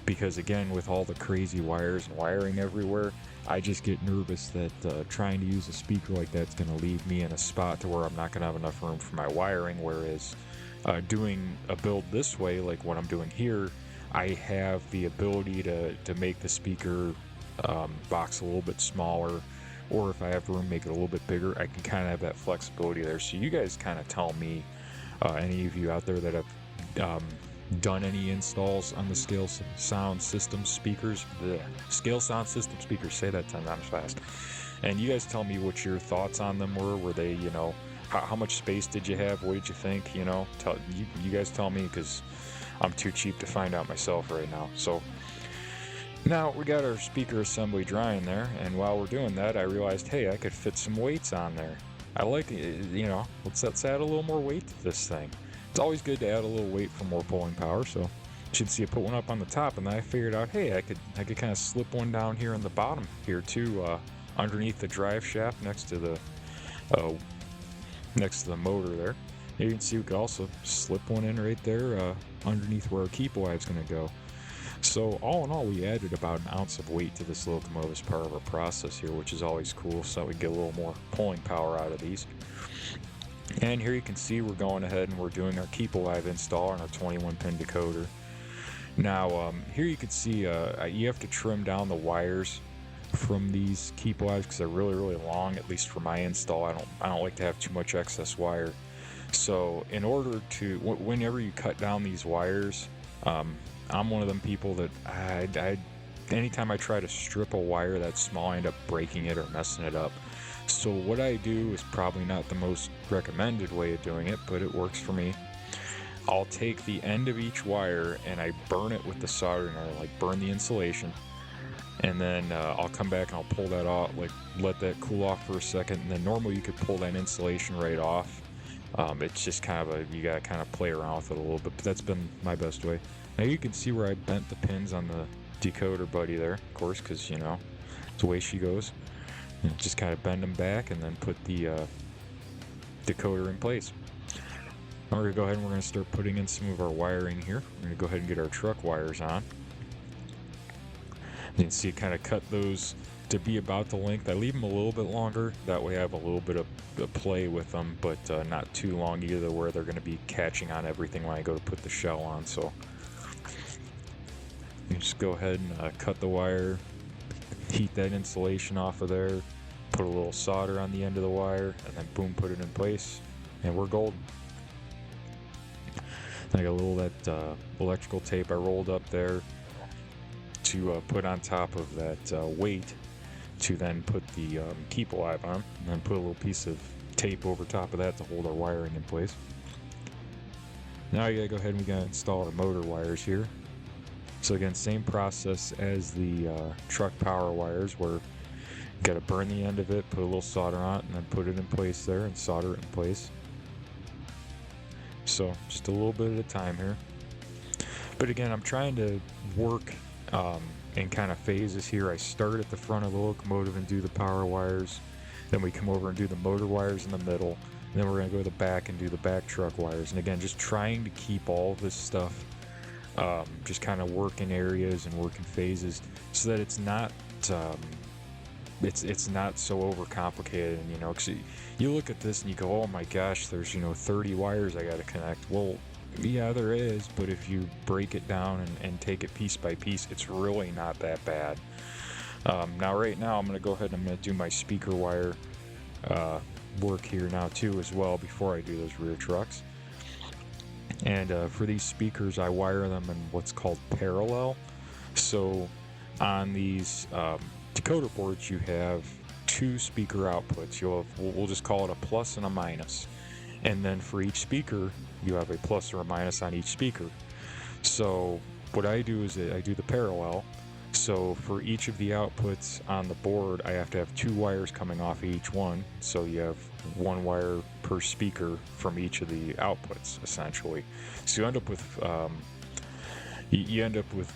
because again, with all the crazy wires and wiring everywhere, I just get nervous that trying to use a speaker like that's going to leave me in a spot to where I'm not going to have enough room for my wiring, whereas doing a build this way, like what I'm doing here, I have the ability to make the speaker box a little bit smaller, or if I have room, make it a little bit bigger. I can kind of have that flexibility there. So you guys kind of tell me, any of you out there that have done any installs on the Scale Sound System speakers, Scale Sound System speakers, say that 10 times fast, and you guys tell me what your thoughts on them were they, how much space did you have, what did you think, you guys tell me, because I'm too cheap to find out myself right now. So now we got our speaker assembly drying there, and while we're doing that, I realized, hey, I could fit some weights on there. I like, let's add a little more weight to this thing. It's always good to add a little weight for more pulling power. So you should see I put one up on the top, and then I figured out, hey, I could kind of slip one down here in the bottom here too, underneath the drive shaft next to the motor there. You can see we could also slip one in right there underneath where our keep wive's going to go. So all in all, we added about an ounce of weight to this locomotive as part of our process here, which is always cool, so that we get a little more pulling power out of these. And here you can see we're going ahead and we're doing our keep alive install on our 21-pin decoder. Now here you can see you have to trim down the wires from these keep alives because they're really long. At least for my install, I don't like to have too much excess wire. So in order to, whenever you cut down these wires, I'm one of them people that anytime I try to strip a wire that small, I end up breaking it or messing it up. So what I do is probably not the most recommended way of doing it, but it works for me. I'll take the end of each wire and I burn it with the soldering iron, like burn the insulation, and then I'll come back and I'll pull that off, like let that cool off for a second, and then normally you could pull that insulation right off. It's just kind of you gotta kind of play around with it a little bit, but that's been my best way. Now you can see where I bent the pins on the decoder buddy there, of course, because it's the way she goes. Just kind of bend them back and then put the decoder in place. Now we're going to go ahead and we're going to start putting in some of our wiring here. We're going to go ahead and get our truck wires on. You can see it kind of cut those to be about the length. I leave them a little bit longer. That way I have a little bit of play with them, but not too long either where they're going to be catching on everything when I go to put the shell on. So you just go ahead and cut the wire, heat that insulation off of there, Put a little solder on the end of the wire, and then boom, put it in place, and we're golden. I got a little of that electrical tape I rolled up there to put on top of that weight to then put the keep alive on, and then put a little piece of tape over top of that to hold our wiring in place. Now you gotta go ahead and we gotta install our motor wires here. So again, same process as the truck power wires, where you gotta burn the end of it, put a little solder on it, and then put it in place there and solder it in place. So just a little bit at a time here. But again, I'm trying to work in kind of phases here. I start at the front of the locomotive and do the power wires. Then we come over and do the motor wires in the middle. And then we're going to go to the back and do the back truck wires. And again, just trying to keep all this stuff just kind of work in areas and work in phases so that it's not it's not so overcomplicated. And, you know, 'cause you look at this and you go, oh my gosh, there's, you know, 30 wires I got to connect. Well, yeah, there is, but if you break it down and take it piece by piece, it's really not that bad. Now, right now, I'm going to go ahead and I'm going to do my speaker wire work here now too as well before I do those rear trucks. And for these speakers, I wire them in what's called parallel. So on these decoder boards, you have two speaker outputs. You'll have, we'll just call it a plus and a minus. And then for each speaker, you have a plus or a minus on each speaker. So what I do is I do the parallel. So for each of the outputs on the board, I have to have two wires coming off each one. So you have one wire per speaker from each of the outputs, essentially. So you end up with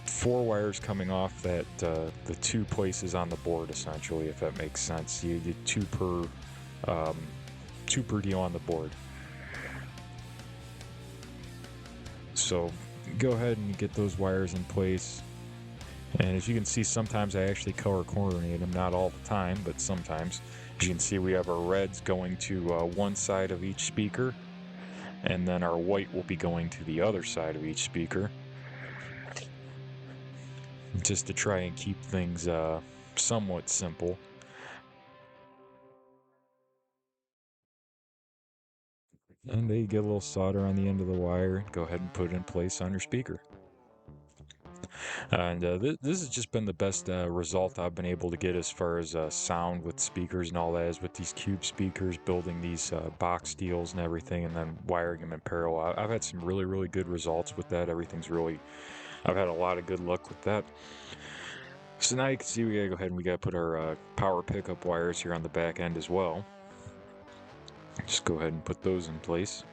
four wires coming off that the two places on the board, essentially, if that makes sense. You get two per deal on the board. So go ahead and get those wires in place. And as you can see, sometimes I actually color coordinate them, not all the time, but sometimes. As you can see, we have our reds going to one side of each speaker, and then our white will be going to the other side of each speaker, just to try and keep things somewhat simple. And then you get a little solder on the end of the wire. Go ahead and put it in place on your speaker. And this has just been the best result I've been able to get as far as sound with speakers and all that, is with these cube speakers, building these box deals and everything, and then wiring them in parallel. I've had some really, really good results with that. I've had a lot of good luck with that. So now you can see we gotta go ahead and we gotta put our power pickup wires here on the back end as well. Just go ahead and put those in place.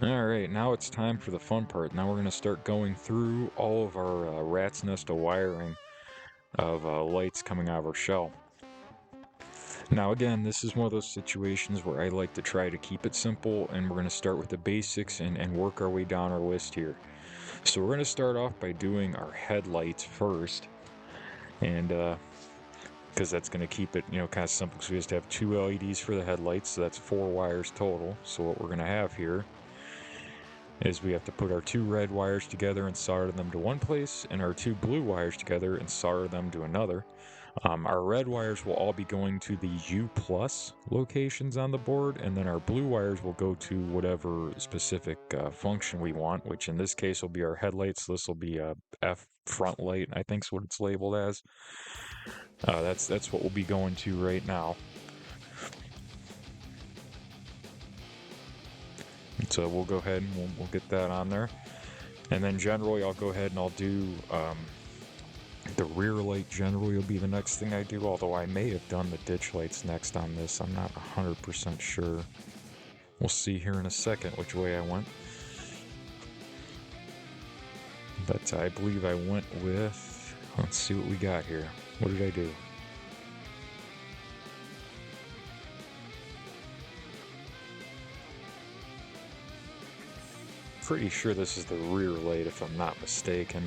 Alright, now it's time for the fun part. Now we're going to start going through all of our rat's nest of wiring of lights coming out of our shell. Now again, this is one of those situations where I like to try to keep it simple, and we're going to start with the basics and work our way down our list here. So we're going to start off by doing our headlights first, and because that's going to keep it, you know, kind of simple. So we just have two LEDs for the headlights, so that's 4 wires total. So what we're going to have here is we have to put our 2 red wires together and solder them to one place, and our 2 blue wires together and solder them to another. Our red wires will all be going to the U+ locations on the board, and then our blue wires will go to whatever specific function we want, which in this case will be our headlights. So this will be a F front light, I think is what it's labeled as. That's what we'll be going to right now. So we'll go ahead and we'll get that on there. And then generally I'll go ahead and I'll do the rear light generally will be the next thing I do, although I may have done the ditch lights next on this. I'm not 100% sure. We'll see here in a second which way I went. But I believe I went with, let's see what we got here. What did I do? Pretty sure this is the rear light if I'm not mistaken,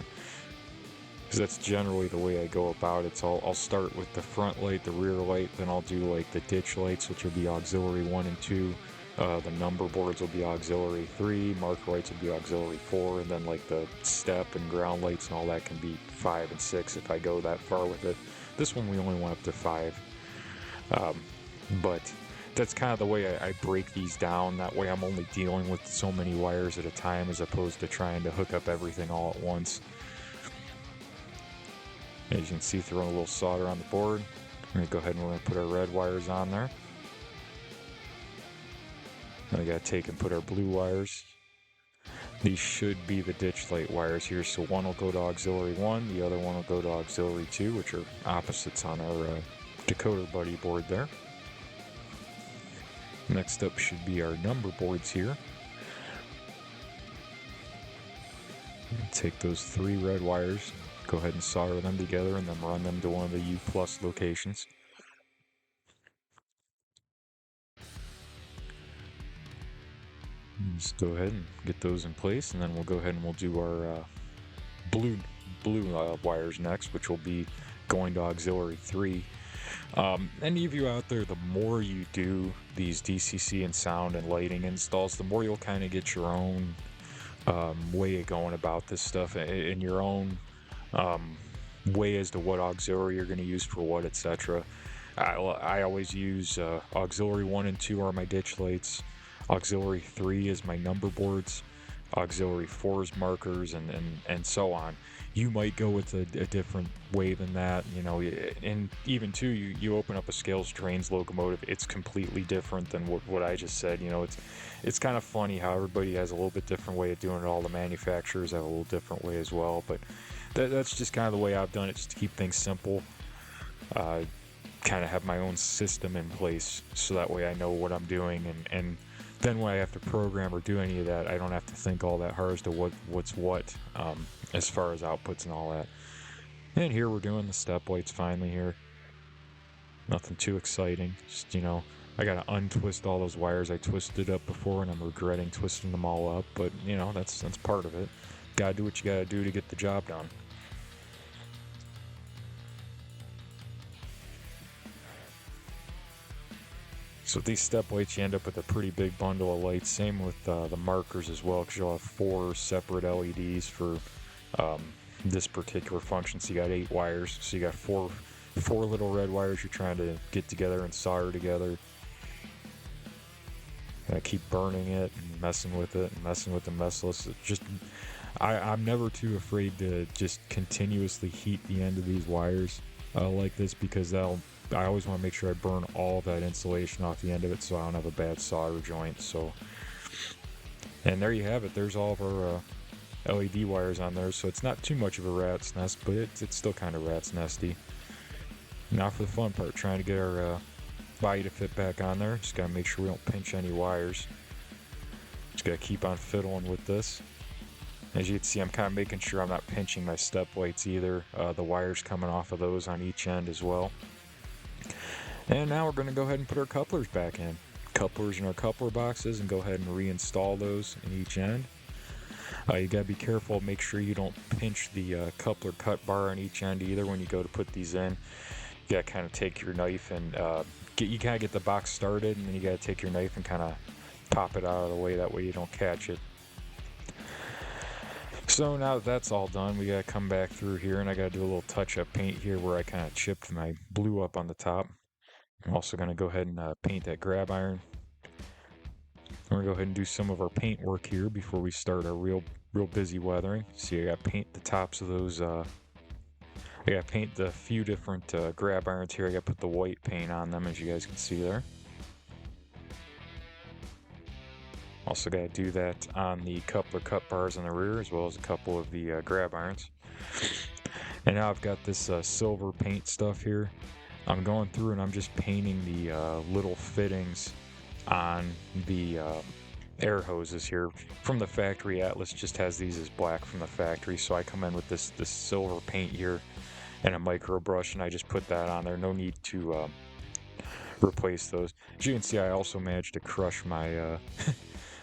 because that's generally the way I go about it. So I'll start with the front light, the rear light, then I'll do like the ditch lights, which will be auxiliary 1 and 2, the number boards will be auxiliary 3, marker lights will be auxiliary 4, and then like the step and ground lights and all that can be 5 and 6 if I go that far with it. This one we only went up to 5. But that's kind of the way I break these down. That way I'm only dealing with so many wires at a time as opposed to trying to hook up everything all at once. As you can see, throwing a little solder on the board. We're going to go ahead and we're going to put our red wires on there. Then we got to take and put our blue wires. These should be the ditch light wires here. So one will go to auxiliary 1, the other one will go to auxiliary 2, which are opposites on our decoder buddy board there. Next up should be our number boards here. Take those 3 red wires, go ahead and solder them together and then run them to one of the U+ locations. Just go ahead and get those in place, and then we'll go ahead and we'll do our blue wires next, which will be going to auxiliary 3. Any of you out there, the more you do these DCC and sound and lighting installs, the more you'll kind of get your own way of going about this stuff and your own way as to what auxiliary you're going to use for what, etc. I always use auxiliary 1 and 2 are my ditch lights, auxiliary 3 is my number boards, auxiliary 4 is markers, and so on. You might go with a different way than that, you know, and even too, you open up a scales trains locomotive, it's completely different than what I just said. You know, it's kind of funny how everybody has a little bit different way of doing it. All the manufacturers have a little different way as well, but that's just kind of the way I've done it, just to keep things simple. Kind of have my own system in place, so that way I know what I'm doing, and then when I have to program or do any of that, I don't have to think all that hard as to what's what, as far as outputs and all that. And here we're doing the step lights finally here. Nothing too exciting, just, you know, I gotta untwist all those wires I twisted up before, and I'm regretting twisting them all up, but you know, that's part of it. Gotta do what you gotta do to get the job done. So with these step lights, you end up with a pretty big bundle of lights. Same with the markers as well, because you'll have 4 separate LEDs for this particular function. So you got 8 wires. So you got four little red wires you're trying to get together and solder together. And I keep burning it and messing with it and messing with the messless. I'm never too afraid to just continuously heat the end of these wires like this, because I always want to make sure I burn all of that insulation off the end of it so I don't have a bad solder joint. So, and there you have it. There's all of our LED wires on there, so it's not too much of a rat's nest, but it's still kind of rat's nesty. Now for the fun part, trying to get our body to fit back on there. Just gotta make sure we don't pinch any wires. Just gotta keep on fiddling with this. As you can see, I'm kind of making sure I'm not pinching my step lights either. The wires coming off of those on each end as well. And now we're going to go ahead and put our couplers back in. Couplers in our coupler boxes, and go ahead and reinstall those in each end. You got to be careful, make sure you don't pinch the coupler cut bar on each end either when you go to put these in. You got to kind of take your knife and you kind of get the box started, and then you got to take your knife and kind of pop it out of the way, that way you don't catch it. So now that that's all done, we got to come back through here, and I got to do a little touch-up paint here where I kind of chipped my blue up on the top. I'm also going to go ahead and paint that grab iron. We're going to go ahead and do some of our paint work here before we start our real busy weathering. See, I got to paint the tops of those. I got to paint the few different grab irons here. I got to put the white paint on them, as you guys can see there. Also got to do that on the coupler cut bars on the rear, as well as a couple of the grab irons. And now I've got this silver paint stuff here. I'm going through and I'm just painting the little fittings on the air hoses here. From the factory, Atlas just has these as black from the factory, so I come in with this silver paint here and a micro brush, and I just put that on there. No need to replace those. As you can see, I also managed to crush my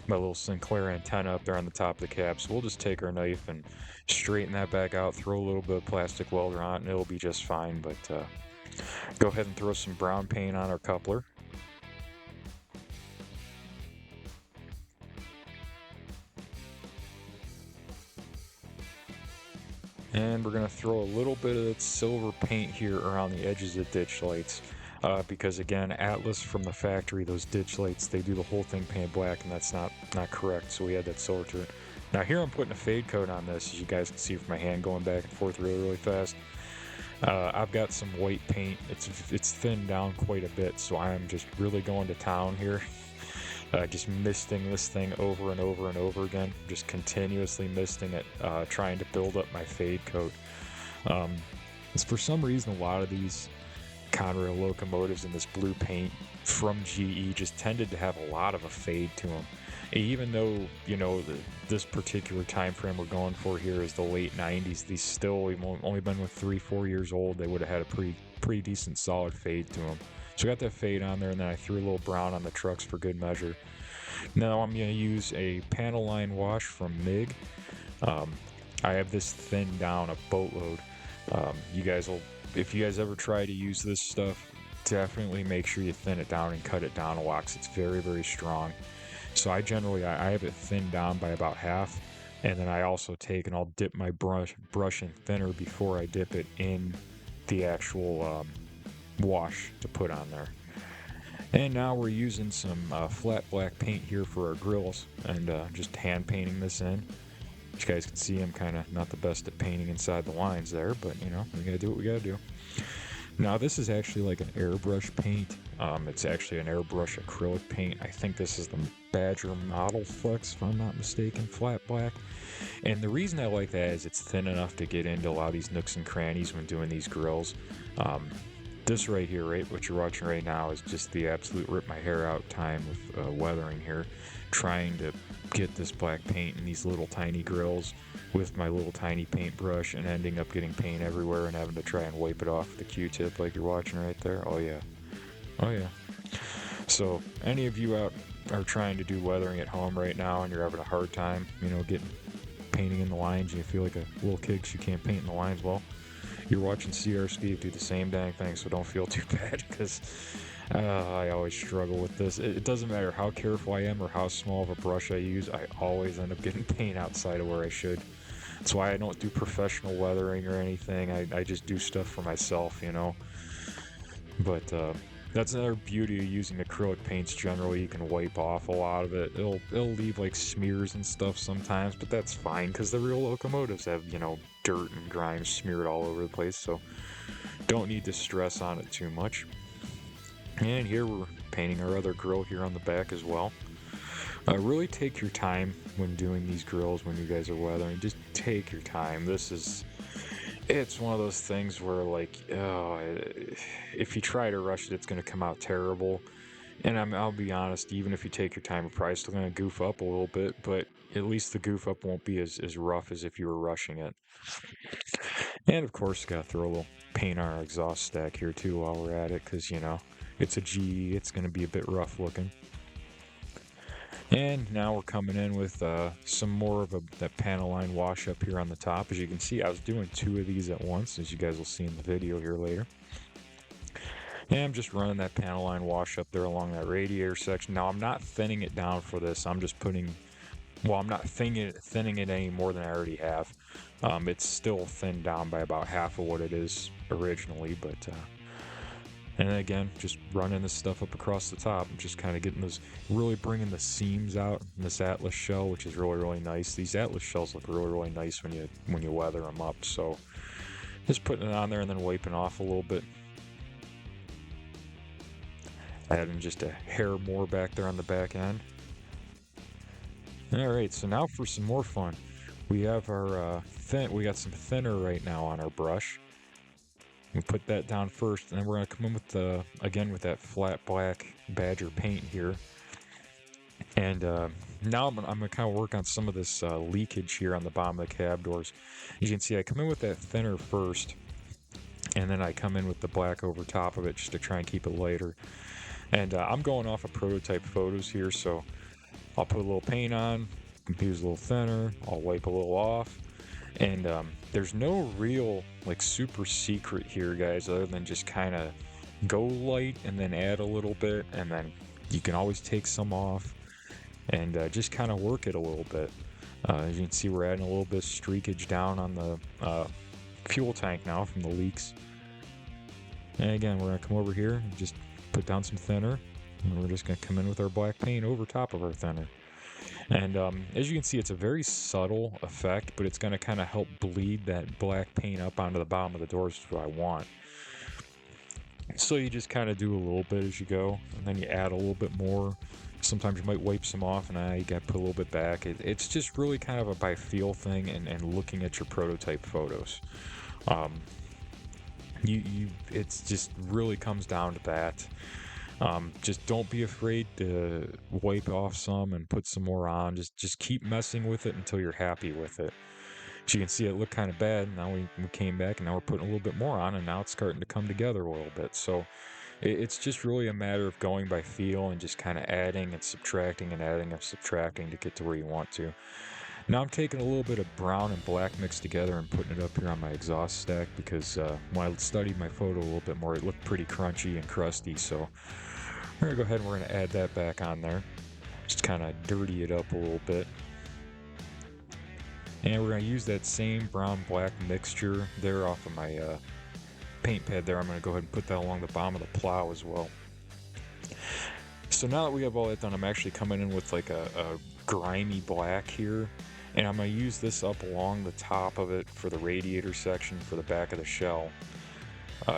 my little Sinclair antenna up there on the top of the cab, so we'll just take our knife and straighten that back out, throw a little bit of plastic welder on it, and it'll be just fine. But go ahead and throw some brown paint on our coupler. And we're going to throw a little bit of that silver paint here around the edges of ditch lights. Because again, Atlas from the factory, those ditch lights, they do the whole thing painted black, and that's not correct. So we add that silver to it. Now here I'm putting a fade coat on this, as you guys can see from my hand going back and forth really fast. I've got some white paint. It's thinned down quite a bit, so I'm just really going to town here. Just misting this thing over and over and over again, just continuously misting it, trying to build up my fade coat. For some reason, a lot of these Conrail locomotives in this blue paint from GE just tended to have a lot of a fade to them. Even though, you know, this particular time frame we're going for here is the late 90s, these still, we've only been with 3-4 years old, they would have had a pretty decent solid fade to them. So I got that fade on there, and then I threw a little brown on the trucks for good measure. Now I'm going to use a panel line wash from MIG. I have this thinned down a boatload. You guys will, if you guys ever try to use this stuff, definitely make sure you thin it down and cut it down a lot, because it's very strong. So I have it thinned down by about half, and then I also take and I'll dip my brush in thinner before I dip it in the actual wash to put on there. And now we're using some flat black paint here for our grills, and just hand painting this in. As you guys can see, I'm kind of not the best at painting inside the lines there, but you know, we gotta do what we gotta do. Now this is actually like an airbrush paint. It's actually an airbrush acrylic paint. I think this is the Badger Model Flex, if I'm not mistaken, flat black. And the reason I like that is it's thin enough to get into a lot of these nooks and crannies when doing these grills. This right here, right, what you're watching right now, is just the absolute rip my hair out time with weathering here, trying to get this black paint in these little tiny grills with my little tiny paintbrush, and ending up getting paint everywhere and having to try and wipe it off with the Q-tip like you're watching right there. Oh yeah. So any of you out are trying to do weathering at home right now and you're having a hard time, you know, getting painting in the lines, and you feel like a little kid because you can't paint in the lines, well, you're watching CR Steve do the same dang thing, so don't feel too bad, because I always struggle with this. It doesn't matter how careful I am or how small of a brush I use, I always end up getting paint outside of where I should. That's why I don't do professional weathering or anything. I just do stuff for myself, you know. But that's another beauty of using acrylic paints. Generally, you can wipe off a lot of it. It'll leave like smears and stuff sometimes, but that's fine, because the real locomotives have, you know, dirt and grime smeared all over the place, so don't need to stress on it too much. And here we're painting our other grill here on the back as well. Really take your time when doing these grills when you guys are weathering. Just take your time. It's one of those things where, like, if you try to rush it, it's going to come out terrible. And I'll be honest, even if you take your time, you're probably still going to goof up a little bit, but at least the goof up won't be as rough as if you were rushing it. And of course, got to throw a little paint on our exhaust stack here too while we're at it, because, you know, it's a GE, it's going to be a bit rough looking. And now we're coming in with some more of that panel line wash up here on the top. As you can see, I was doing 2 of these at once, as you guys will see in the video here later. And I'm just running that panel line wash up there along that radiator section. Now, I'm not thinning it down for this. I'm just I'm not thinning it any more than I already have. It's still thinned down by about half of what it is originally, but and then again, just running this stuff up across the top and just kind of getting those, really bringing the seams out in this Atlas shell, which is really nice. These Atlas shells look really nice when you weather them up. So just putting it on there and then wiping off a little bit. Adding just a hair more back there on the back end. Alright, so now for some more fun. We have our we got some thinner right now on our brush. We put that down first, and then we're going to come in with again with that flat black Badger paint here. And now I'm going to kind of work on some of this leakage here on the bottom of the cab doors. As you can see, I come in with that thinner first, and then I come in with the black over top of it just to try and keep it lighter. And I'm going off of prototype photos here, so I'll put a little paint on, use a little thinner, I'll wipe a little off. And there's no real, like, super secret here, guys, other than just kind of go light and then add a little bit, and then you can always take some off and just kind of work it a little bit. As you can see, we're adding a little bit of streakage down on the fuel tank now from the leaks. And again, we're going to come over here and just put down some thinner. And we're just going to come in with our black paint over top of our thinner. And as you can see, it's a very subtle effect, but it's going to kind of help bleed that black paint up onto the bottom of the doors, which is what I want. So you just kind of do a little bit as you go, and then you add a little bit more. Sometimes you might wipe some off, and you got to put a little bit back. It's just really kind of a by feel thing and looking at your prototype photos. It's just really comes down to that. Just don't be afraid to wipe off some and put some more on. Just keep messing with it until you're happy with it. As you can see, it looked kind of bad. Now we came back and now we're putting a little bit more on, and now it's starting to come together a little bit. So it's just really a matter of going by feel and just kind of adding and subtracting and adding and subtracting to get to where you want to. Now I'm taking a little bit of brown and black mixed together and putting it up here on my exhaust stack because when I studied my photo a little bit more, it looked pretty crunchy and crusty. So we're going to go ahead and we're going to add that back on there. Just kind of dirty it up a little bit. And we're going to use that same brown-black mixture there off of my paint pad there. I'm going to go ahead and put that along the bottom of the plow as well. So now that we have all that done, I'm actually coming in with like a grimy black here. And I'm going to use this up along the top of it for the radiator section for the back of the shell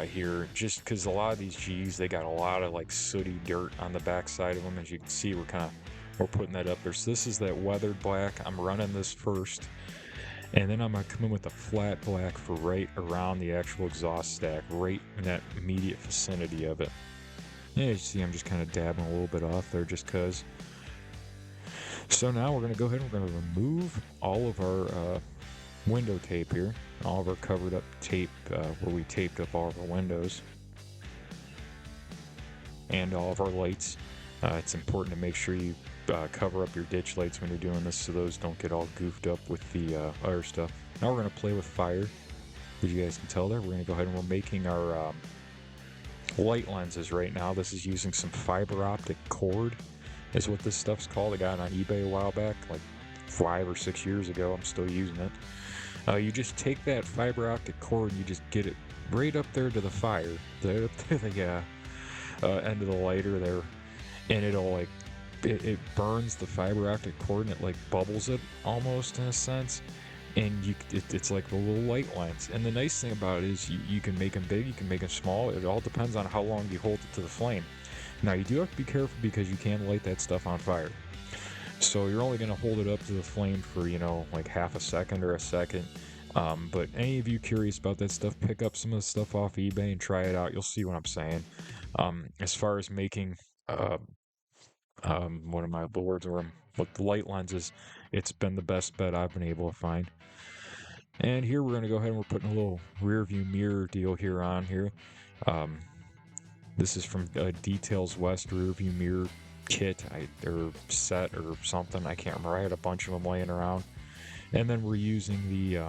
here. Just because a lot of these Gs, they got a lot of like sooty dirt on the back side of them. As you can see, we're putting that up there. So this is that weathered black. I'm running this first. And then I'm going to come in with a flat black for right around the actual exhaust stack, right in that immediate vicinity of it. Yeah, you see I'm just kind of dabbing a little bit off there just because. So now we're going to go ahead and we're going to remove all of our window tape here, all of our covered up tape where we taped up all of our windows and all of our lights. It's important to make sure you cover up your ditch lights when you're doing this so those don't get all goofed up with the other stuff. Now we're going to play with fire. As you guys can tell there, we're going to go ahead and we're making our light lenses right now. This is using some fiber optic cord is what this stuff's called. I got it on eBay a while back, like 5 or 6 years ago. I'm still using it. You just take that fiber optic cord and you just get it right up there to the fire, right up to the end of the lighter there, and it'll like it burns the fiber optic cord and it like bubbles it almost in a sense, and it's like the little light lens. And the nice thing about it is you can make them big, you can make them small. It all depends on how long you hold it to the flame. Now you do have to be careful because you can light that stuff on fire. So you're only going to hold it up to the flame for, like half a second or a second. But any of you curious about that stuff, pick up some of the stuff off eBay and try it out. You'll see what I'm saying. As far as making one of my boards or with the light lenses, it's been the best bet I've been able to find. And here we're going to go ahead and we're putting a little rear view mirror deal here on here. This is from Details West rear view mirror kit or set or something. I can't remember. I had a bunch of them laying around. And then we're using the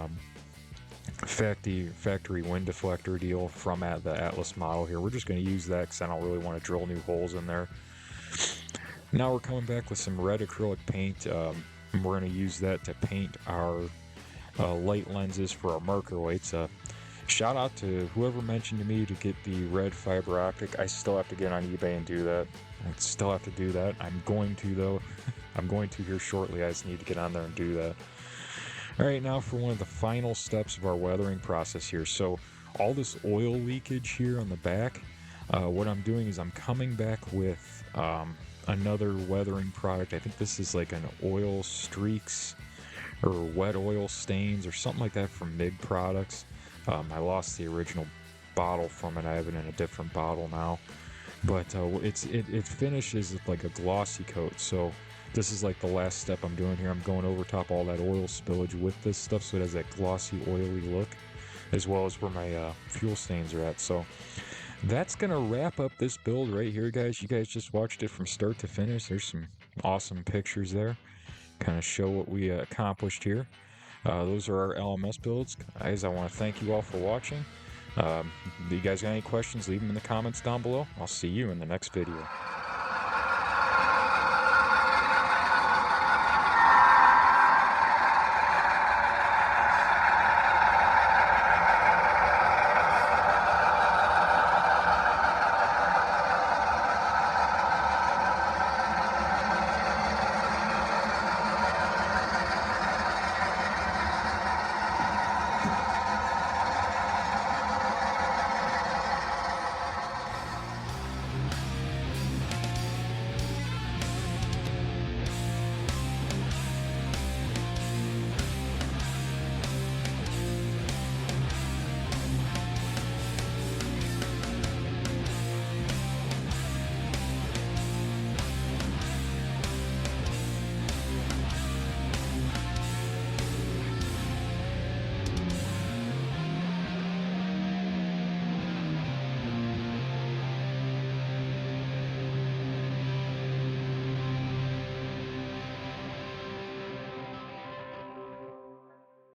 factory wind deflector deal from the Atlas model here. We're just going to use that because I don't really want to drill new holes in there. Now we're coming back with some red acrylic paint. And we're going to use that to paint our light lenses for our marker lights. Shout out to whoever mentioned to me to get the red fiber optic. I still have to get on eBay and do that. I still have to do that. I'm going to though. I'm going to here shortly. I just need to get on there and do that. All right, now for one of the final steps of our weathering process here. So all this oil leakage here on the back, what I'm doing is I'm coming back with another weathering product. I think this is like an oil streaks or wet oil stains or something like that from MIG products. I lost the original bottle from it. I have it in a different bottle now. But it finishes like a glossy coat. So this is like the last step I'm doing here. I'm going over top all that oil spillage with this stuff so it has that glossy, oily look, as well as where my fuel stains are at. So that's going to wrap up this build right here, guys. You guys just watched it from start to finish. There's some awesome pictures there. Kind of show what we accomplished here. Those are our LMS builds. Guys, I want to thank you all for watching. If you guys got any questions, leave them in the comments down below. I'll see you in the next video.